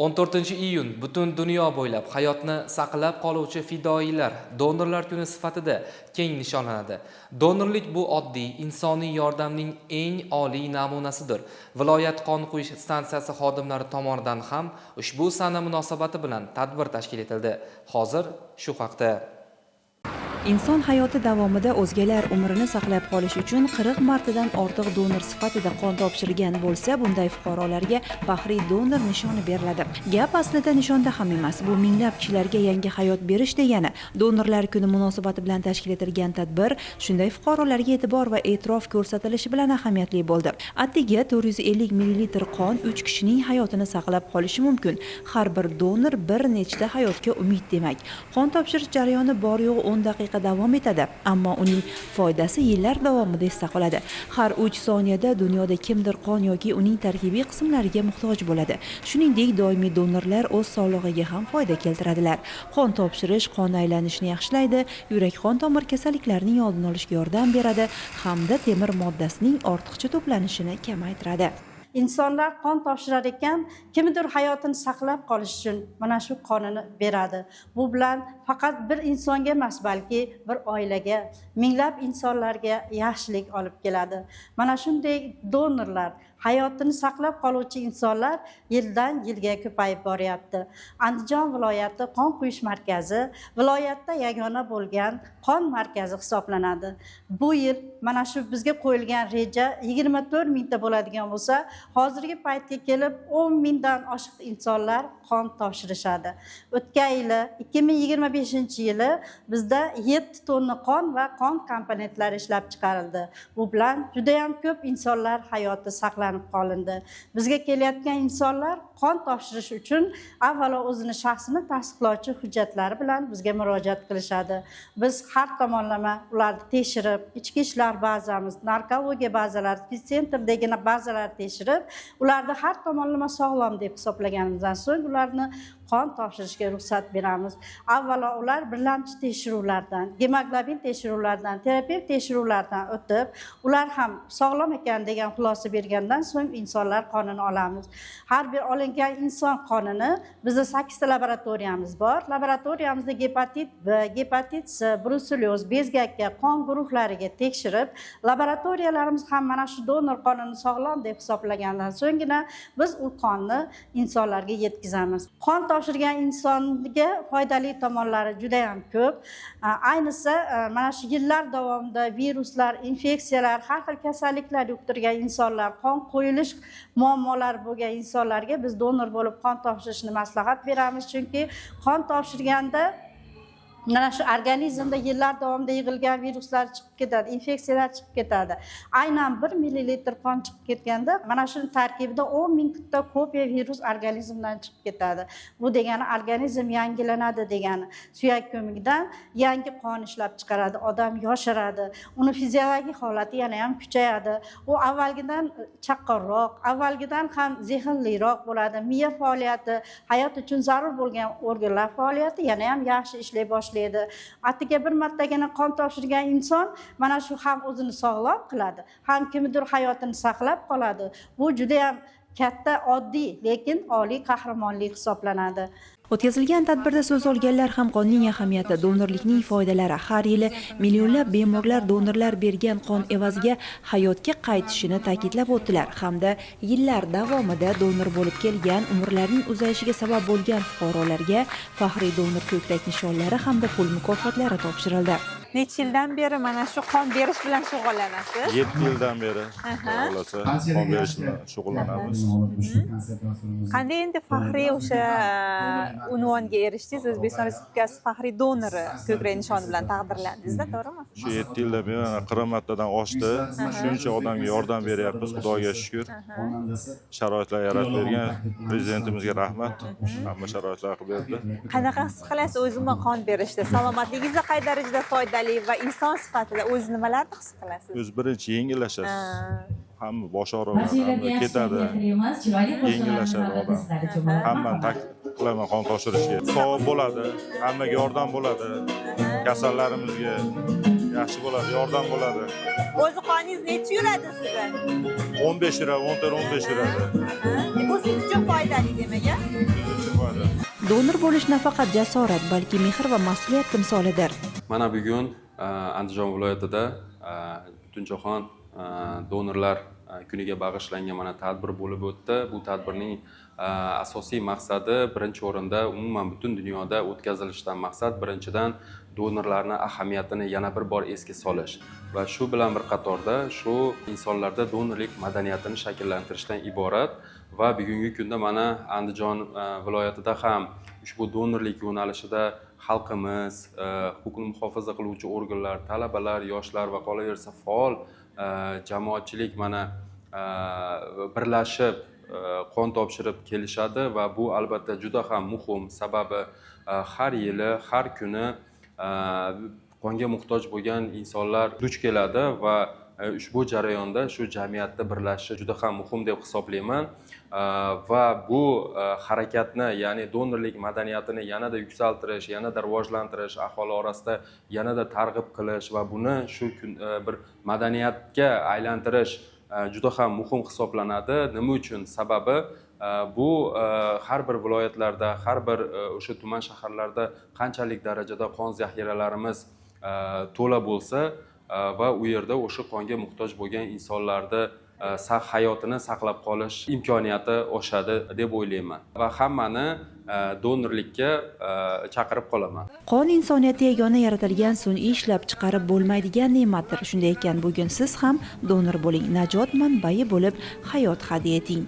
14-iyun butun dunyo bo'ylab hayotni saqlab qoluvchi fidoyilar donorlar kuni sifatida keng nishonlanadi. Donorlik bu oddiy insoniy yordamning eng oliy namunasidir. Viloyat qon quyish stansiyasi xodimlari tomonidan ham ushbu sana munosabati bilan tadbir tashkil etildi. Hozir shu haqda Inson hayoti davomida o'zgalar umrini saqlab qolish uchun 40 martadan ortiq donor sifatida qon topshirgan bo'lsa, bunday fuqarolarga faxriy donor nishoni beriladi. Gap aslida nishonda ham emas. Bu minglab kishilarga yangi hayot berish degani. Donorlar kuni munosabati bilan tashkil etilgan tadbir shunday fuqarolarga e'tibor va e'tirof ko'rsatilishi bilan ahamiyatli bo'ldi. Attiga 450 ml qon 3 kishining hayotini saqlab qolishi mumkin. Har bir donor bir nechta hayotga umid demak. Qon topshirish jarayoni bor yo'q 10 daqiqa davom etadi, ammo uning foydasi yillar davomida esda qoladi. Har 3 soniyada dunyoda kimdir qon yoki uning tarkibiy qismlariga muhtoj bo'ladi. Shuningdek, doimiy donorlar o'z sog'lig'iga ham foyda keltiradilar. Qon topshirish qon aylanishini yaxshilaydi, yurak-qon tomir kasalliklarining oldini olishga yordam beradi hamda temir moddasining ortiqcha to'planishini kamaytiradi. İnsanlar qon topshirar ekan, kimdir hayotini saqlab qolish uchun mana shu qonini beradi. Bu bilan faqat bir insonga emas, balki bir oilaga, minglab insonlarga yaxshilik olib keladi. Mana shunday donorlar, hayotini saqlab qoluvchi insonlar yildan yilga ko'payib boryapti. Andijon viloyati qon quyish markazi viloyatda yagona bo'lgan qon markazi hisoblanadi. Bu yil mana shu bizga qo'yilgan reja 24 mingta bo'ladigan bo'lsa, hozirgi paytga kelib 10 mingdan oshiq insonlar qon topshirishadi. O'tgan yili 2025-yili bizda 7 tonna qon va qon komponentlari ishlab chiqarildi. Bu bilan juda ham ko'p insonlar hayoti saqlanib qolindi. Bizga kelayotgan insonlar qon topshirish uchun avvalo o'zini shaxsini tasdiqlovchi hujjatlari bilan bizga murojaat qilishadi. Biz har tomonlama ularni tekshirib, ichki ishlar bazamiz, narkologiya bazalari, sentrdagi bazalarni tekshirib, ularni har tomonlama sog'lom deb hisoblaganimizdan so'ng ularni qon topshirishga ruxsat beramiz. Avvalo ular birlamchi tekshiruvlardan, gemoglobin tekshiruvlaridan, terapevt tekshiruvlaridan o'tib, ular ham sog'lom ekan degan xulosa bergandan so'ng insonlar qonini olamiz. Har bir olingan inson qonini bizda 8 ta laboratoriyamiz bor. Laboratoriyamizda gepatit B, gepatit C, bruselyoz, bezgakka, qon guruhlariga tekshirib, laboratoriyalarimiz ham mana shu donor qonini sog'lom deb hisoblagandan so'nggina biz u qonni insonlarga yetkazamiz. Qon topshirgan insonga foydali tomonlari juda ham ko'p. Ayniqsa mana shu yillar davomida viruslar, infeksiyalar, har xil kasalliklar yuqtirgan insonlar, qon qo'yilish muammolari bo'lgan insonlarga biz donor bo'lib qon topshirishni maslahat beramiz, chunki qon topshirganda mana shu organizmda yillar davomida yig'ilgan viruslar chiqib ketadi, infeksiyalar chiqib ketadi. Aynan 1 ml qon chiqib ketganda mana shu tarkibida 10 mingta kopiya virus organizmdan chiqib ketadi. Bu degani organizm yangilanadi degani. Suyak ko'mikdan yangi qon ishlab chiqaradi, odam yosharadi, uni fiziologik holati yana ham kuchayadi. U avvalgidan chaqqonroq, avvalgidan ham zehnliroq bo'ladi. Miya faoliyati, hayot uchun zarur bo'lgan organlar faoliyati yana ham yaxshi ishlay boshlaydi. Attiga bir martagina qon topshirgan inson mana shu ham o'zini sog'lom qiladi, ham kimdir hayotini saqlab qoladi. Bu juda ham katta, oddiy, lekin oliy qahramonlik hisoblanadi. O'tkazilgan tadbirda so'z olganlar ham qonning ahamiyati, donorlikning foydalari, har yili millionlab bemorlar donorlar bergan qon evaziga hayotga qaytishini ta'kidlab o'tdilar hamda yillar davomida donor bo'lib kelgan, umrlarining uzayishiga sabab bo'lgan fuqarolarga faxriy donor ko'krak nishonlari hamda pul mukofotlari topshirildi. Necha yildan beri mana shu qon berish bilan shug'ullanasiz? 7 yildan beri xohlasa qon berish bilan shug'ullanamiz. Qanday endi faxriy o'sha unvonga erishdingiz? O'zbekiston Respublikasi faxriy donori ko'krak nishoni bilan taqdirlandingizda, to'g'rimi? Shu 7 yilda men 40 martadan oshdi. Shuncha odamga yordam beryapmiz, Xudoga shukr. Sharoitlar yaratib bergan prezidentimizga rahmat. Hamma sharoitlar qilib berdi. Qanaqa his qilasiz o'zimga qon berishda? Salomatligingizga qay darajada foydali va inson sifatida o'z nimalarni his qilasiz? O'z birinchi yengillashasiz. Hamma bosh og'rig'i ketadi. Yengillashadi odam. Hammani taklif qilaman qon topshirishga. Savob bo'ladi, hammaga yordam bo'ladi. Kasallarimizga yaxshi bo'ladi, yordam bo'ladi. O'zi qoningiz necha yuradi sizda? 15 yuradi, 14-15 yuradi. Bu siz uchun foydali demak-a? Donor bo'lish nafaqat jasorat, balki mehr va mas'uliyat timsolidir. Mana bugun Andijon viloyatida Butunjahon donorlar kuniga bag'ishlangan mana tadbir bo'lib o'tdi. Bu tadbirning asosiy maqsadi birinchi o'rinda umuman butun dunyoda o'tkazilishidan maqsad birinchidan donorlarning ahamiyatini yana bir bor esga solish va shu bilan bir qatorda shu insonlarda donorlik madaniyatini shakllantirishdan iborat va bugungi kunda mana Andijon viloyatida ham ushbu donorlik yo'nalishida xalqimiz, huquqni muhofaza qiluvchi organlar, talabalar, yoshlar va qolaversa faol jamoatchilik mana birlashib qon topshirib kelishadi va bu albatta juda ham muhim, sababi har yili, har kuni qonga muhtoj bo'lgan insonlar duch keladi va ushbu jarayonda shu jamiyatda birlashish juda ham muhim deb hisoblayman va bu harakatni, ya'ni donorlik madaniyatini yanada yuksaltirish, yanada rivojlantirish, aholi orasida yanada targ'ib qilish va buni shu bir madaniyatga aylantirish juda ham muhim hisoblanadi. Nima uchun? Sababi bu har bir viloyatlarda, har bir o'sha tuman shaharlarda qanchalik darajada qon zaxiralarimiz to'la bo'lsa va u yerda o'sha qonga muhtoj bo'lgan insonlarni hayotini saqlab qolish imkoniyati oshadi deb o'ylayman va hammani donorlikka chaqirib qolaman. Qon insoniyatga yagona yaratilgan sun'iy ishlab chiqarib bo'lmaydigan ne'matdir. Shunday ekan, bugun siz ham donor bo'ling, najot manbai bo'lib hayot hadya eting.